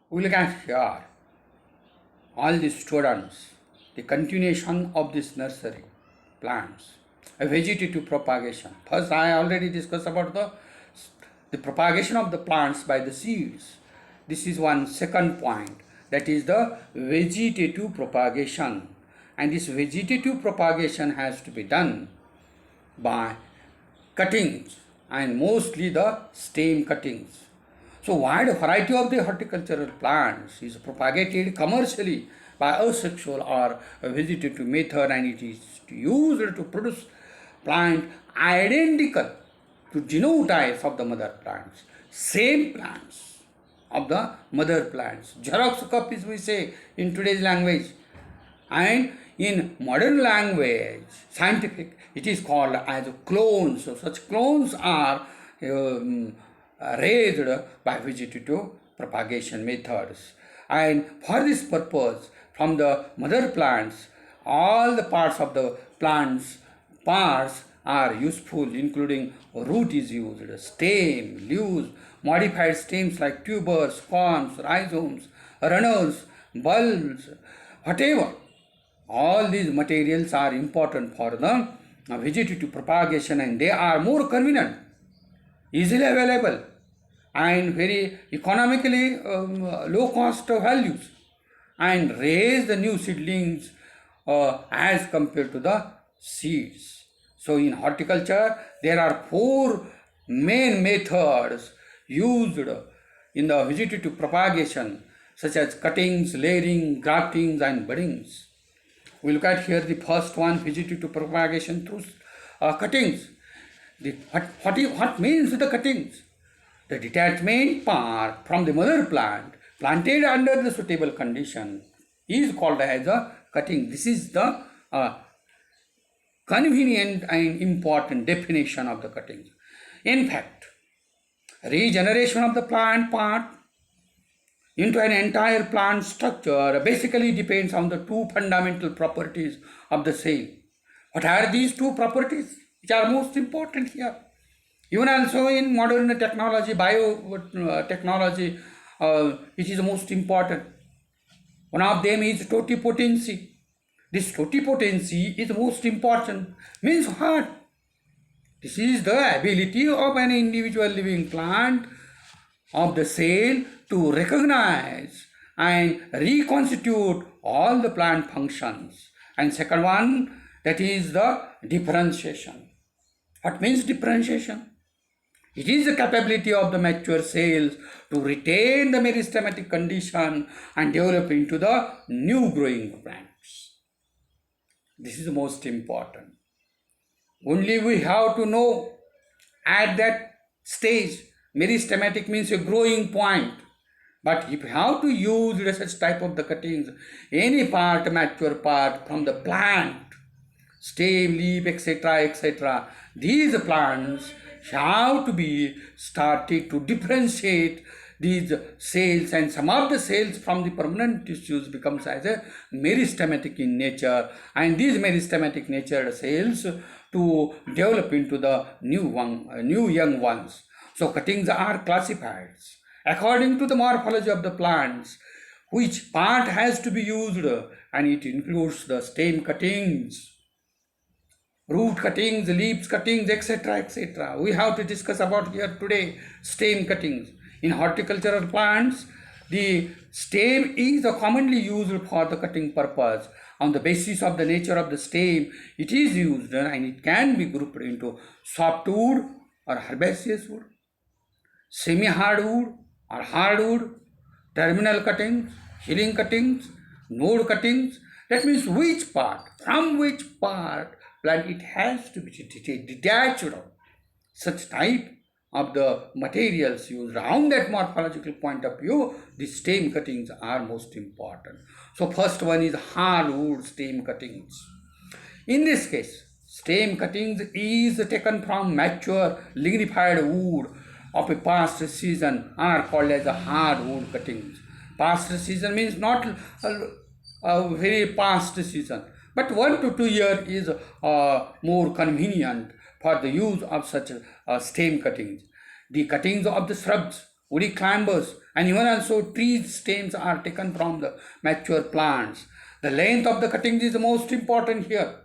We look at here all the students, the continuation of this nursery plants, a vegetative propagation. First, I already discussed about the propagation of the plants by the seeds. This is one second point, that is the vegetative propagation. And this vegetative propagation has to be done by cuttings and mostly the stem cuttings. So wide variety of the horticultural plants is propagated commercially by asexual or a vegetative method, and it is used to produce plant identical to genotypes of the mother plants, same plants of the mother plants. Xerox copies we say in today's language, and in modern language, scientific, it is called as clones. So such clones are raised by vegetative propagation methods. And for this purpose, from the mother plants, all the parts of the plants parts are useful, including root is used, stem, leaves, modified stems like tubers, corms, rhizomes, runners, bulbs, whatever. All these materials are important for the vegetative propagation, and they are more convenient, easily available, and very economically low cost values, and raise the new seedlings as compared to the seeds. So in horticulture, there are four main methods used in the vegetative propagation, such as cuttings, layering, graftings, and buddings. We look at here the first one, vegetative propagation through cuttings. What means the cuttings? The detachment part from the mother plant planted under the suitable condition is called as a cutting. This is the convenient and important definition of the cuttings. In fact, regeneration of the plant part into an entire plant structure basically depends on the two fundamental properties of the cell. What are these two properties which are most important here? Even also in modern technology, biotechnology, which is most important. One of them is totipotency. This totipotency is most important. Means what? This is the ability of an individual living plant of the cell to recognize and reconstitute all the plant functions. And second one, that is the differentiation. What means differentiation? It is the capability of the mature cells to retain the meristematic condition and develop into the new growing plants. This is the most important. Only we have to know at that stage, meristematic means a growing point. But if you have to use such type of the cuttings, any part, mature part from the plant, stem, leaf, etc., these plants have to be started to differentiate these cells, and some of the cells from the permanent tissues becomes as a meristematic in nature, and these meristematic natured cells to develop into the new young ones. So cuttings are classified according to the morphology of the plants, which part has to be used, and it includes the stem cuttings, root cuttings, leaves cuttings, etc. We have to discuss about here today stem cuttings. In horticultural plants, the stem is commonly used for the cutting purpose. On the basis of the nature of the stem, it is used, and it can be grouped into softwood or herbaceous wood, semi-hardwood or hardwood, terminal cuttings, healing cuttings, node cuttings. That means from which part plant it has to be detached. Such type of the materials used around that morphological point of view, the stem cuttings are most important. So first one is hardwood stem cuttings. In this case, stem cuttings is taken from mature lignified wood of a past season are called as hardwood cuttings. Past season means not a very past season, but 1 to 2 years is more convenient for the use of such stem cuttings. The cuttings of the shrubs woody climbers, and even also tree stems are taken from the mature plants. The length of the cuttings is the most important here,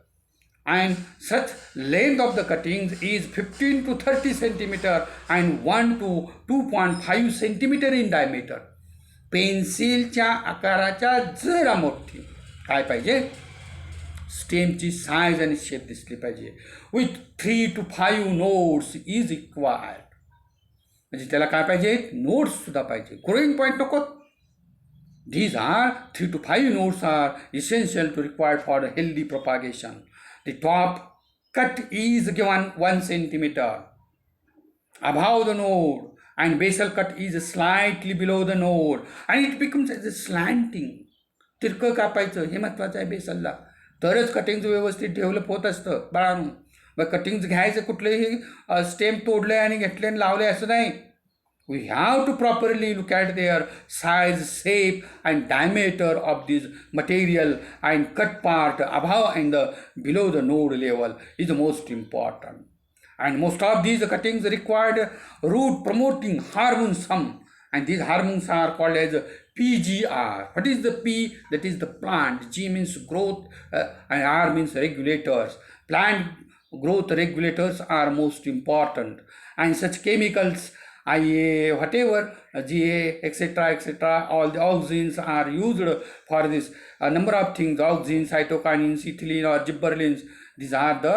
and such length of the cuttings is 15 to 30 centimeter and 1 to 2.5 centimeter in diameter. पेन्सिलच्या आकाराच्या जरा मोठी काय पाहिजे, स्टेमची size आणि shape दिसली पाहिजे. With 3 to 5 nodes is required. म्हणजे त्याला काय पाहिजे, नोड्स सुद्धा पाहिजे, ग्रोईंग पॉईंट नको. These are 3 to 5 nodes are essential to required for the healthy propagation. The top cut is given 1 centimeter above the node, and basal cut is slightly below the node, and it becomes as a slanting. तिरकं कापायचं हे महत्त्वाचं आहे बेसलला, तरच cuttings व्यवस्थित develop होत असतं बाळांनो. मग cuttings घ्यायचं कुठलेही stem तोडले आणि घेतले आणि लावले असं नाही. We have to properly look at their size, shape, and diameter of this material, and cut part above and below the node level is the most important. And most of these cuttings required root promoting hormones, and these hormones are called as PGR. What is the P? That is the plant. G means growth, and R means regulators. Plant growth regulators are most important, and such chemicals, IA, whatever, GA, etc., all the auxins are used for this number of things. Auxins, cytokinins, ethylene or gibberellins, these are the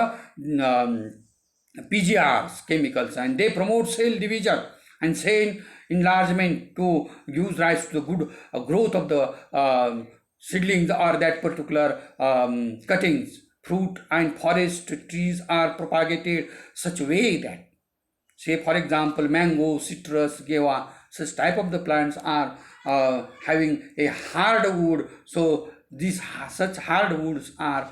PGRs chemicals, and they promote cell division and cell enlargement to give rise to the good growth of the seedlings or that particular cuttings. Fruit and forest trees are propagated such a way that, say for example, mango, citrus, guava, such type of the plants are having a hardwood. So these such hardwoods are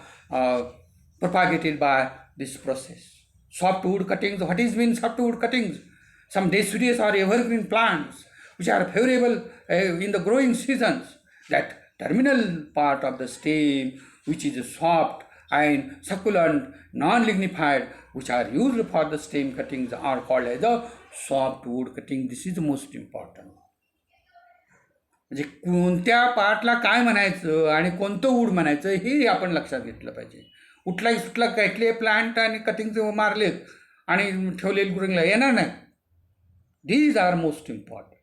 propagated by this process. Softwood cuttings. What is mean softwood cuttings? Some deciduous or evergreen plants which are favorable in the growing seasons. That terminal part of the stem which is soft and succulent, non-lignified, which are used for the stem cuttings are called as the softwood cutting. This is the most important. म्हणजे कोणत्या पार्टला काय म्हणायचं आणि कोणतं would म्हणायचं हे आपण लक्षात घेतलं पाहिजे. उठलाही सुटला काटले प्लांट आणि कटिंग मारलेत आणि ठेवलेले ग्रोईंगला येणार नाही. These are most important.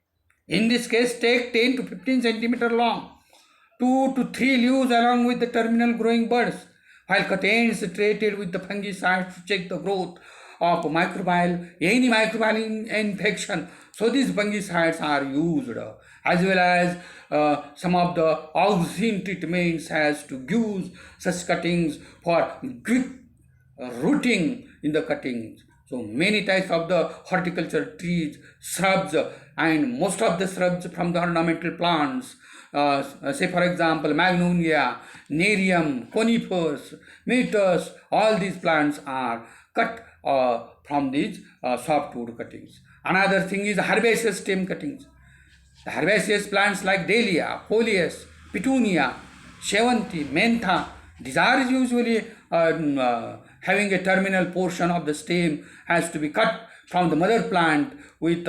In this case, take 10 to 15 centimeter long, 2 to 3 leaves along with the terminal growing buds, while cut ends treated with the fungicides to check the growth of any microbial infection. So these fungicides are used, as well as some of the auxin treatments has to use such cuttings for quick rooting in the cuttings. So many types of the horticulture trees, shrubs, and most of the shrubs from the ornamental plants, say for example magnolia, nerium, conifers, myrtus, all these plants are cut from these softwood cuttings. Another thing is herbaceous stem cuttings. The herbaceous plants like dahlia, coleus, petunia, shevanti, mentha, these are usually having a terminal portion of the stem has to be cut from the mother plant with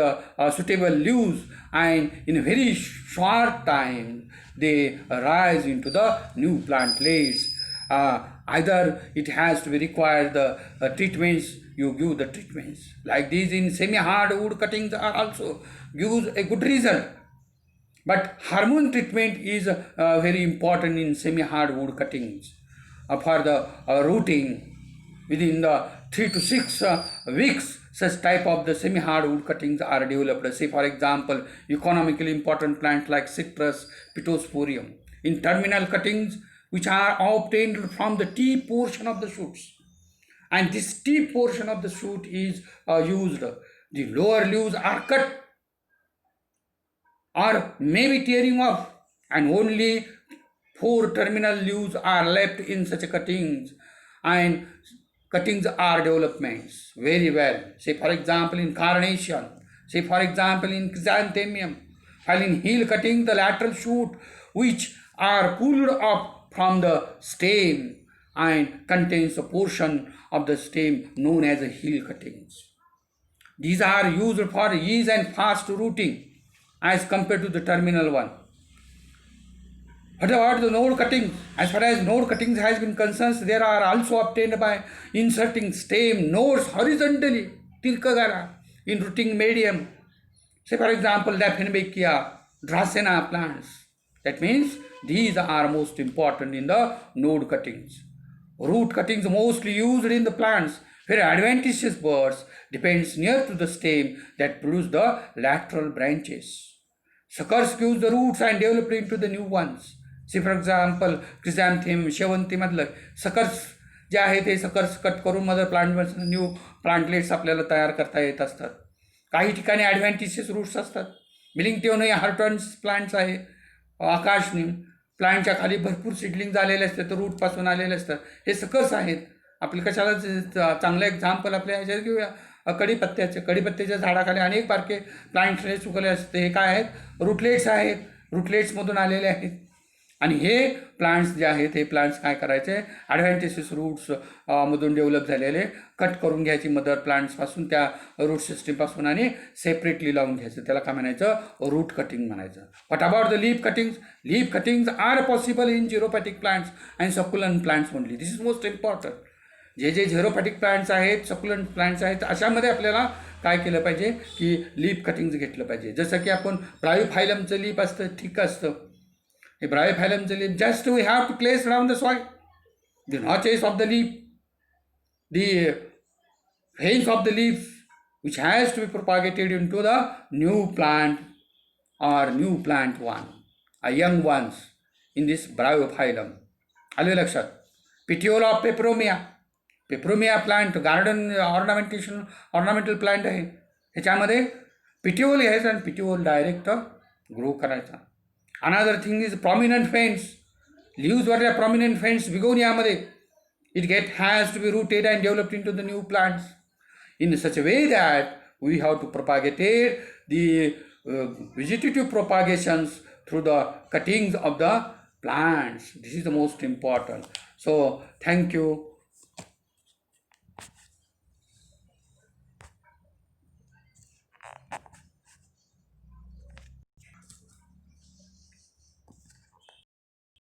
suitable leaves, and in a very short time they rise into the new plant layers. Either it has to be required the treatments, you give the treatments. Like these in semi-hard wood cuttings are also gives a good result. But hormone treatment is very important in semi-hard wood cuttings for the rooting. Within the 3 to 6 weeks, such type of the semi-hard wood cuttings are developed. Say for example, economically important plants like citrus, pittosporum. In terminal cuttings, which are obtained from the tip portion of the shoots. And this tip portion of the shoot is used. The lower leaves are cut or maybe tearing off, and only 4 terminal leaves are left in such cuttings, and cuttings are developments very well. Say for example in carnation, say for example in chrysanthemum, while in heel cutting the lateral shoot which are pulled up from the stem and contains a portion of the stem known as heel cuttings. These are used for ease and fast rooting. as compared to the terminal one. What about the node cuttings? As far as node cuttings has been concerned, there are also obtained by inserting stem nodes horizontally, Tirkagara, in rooting medium. Say for example, Daphnebacia, Dracena plants. That means these are most important in the node cuttings. Root cuttings mostly used in the plants where adventitious buds depends near to the stem that produce the lateral branches. Suckers use the roots and develop into the new ones. See for example, chrysanthemum, शेवंती मधलं suckers जे आहे ते suckers cut करून mother plant new plantlets आपल्याला तयार करता येत असतात. काही ठिकाणी ॲडव्हेंटिशियस रूट्स असतात. मिलिंगटिओन हे हार्टन्स प्लांट्स आहे. आकाशनीम प्लांटच्या खाली भरपूर सिडलिंग झालेले असतात, तर रूटपासून आलेले असतात. हे सकर्स आहेत. आपले कशाला चांगलं एक्झाम्पल आपल्या ह्याच्यात घेऊया, कढीपत्त्याच्या झाडाखाली अनेक बारके प्लांट्स उगवले असते. हे काय आहेत? रूटलेट्स आहेत. रूटलेट्समधून आलेले आहेत. आणि हे प्लांट्स जे आहेत हे प्लांट्स काय करायचे, ॲडव्हेंटिशियस रूट्स मधून डेव्हलप झालेले कट करून घ्यायची मदर प्लांट्सपासून, त्या रूट सिस्टीमपासून, आणि सेपरेटली लावून घ्यायचं. त्याला काय म्हणायचं? रूट कटिंग म्हणायचं. What about the leaf cuttings? Leaf cuttings are possible in xerophytic plants and succulent plants only. This is most important. जे झिरोपॅटिक प्लांट्स आहेत, सकुलंट प्लांट्स आहेत, अशामध्ये आपल्याला काय केलं पाहिजे की लीफ कटिंग्स घेतलं पाहिजे. जसं की आपण ब्रायोफायलमचं लीफ असतं, ठीक असतं. हे ब्रायोफायलमचं leaf just we have to place around the soil. The notches of the leaf, the veins of the leaves which has to be propagated into the new plant or new plant one, a young ones in this bryophyllum. आले लक्षात? Petiole of peperomia. Peperomia plant garden ornamental plant आहे. ह्याच्यामध्ये petiole घ्यायचं आणि petiole direct grow करायचा. Another thing is prominent veins. लिव्हजवरल्या prominent veins बिगोनियामध्ये it has to be rooted and developed into the new plants in such a way that we have to propagate the vegetative propagations through the cuttings of the plants. This is the most important. So thank you.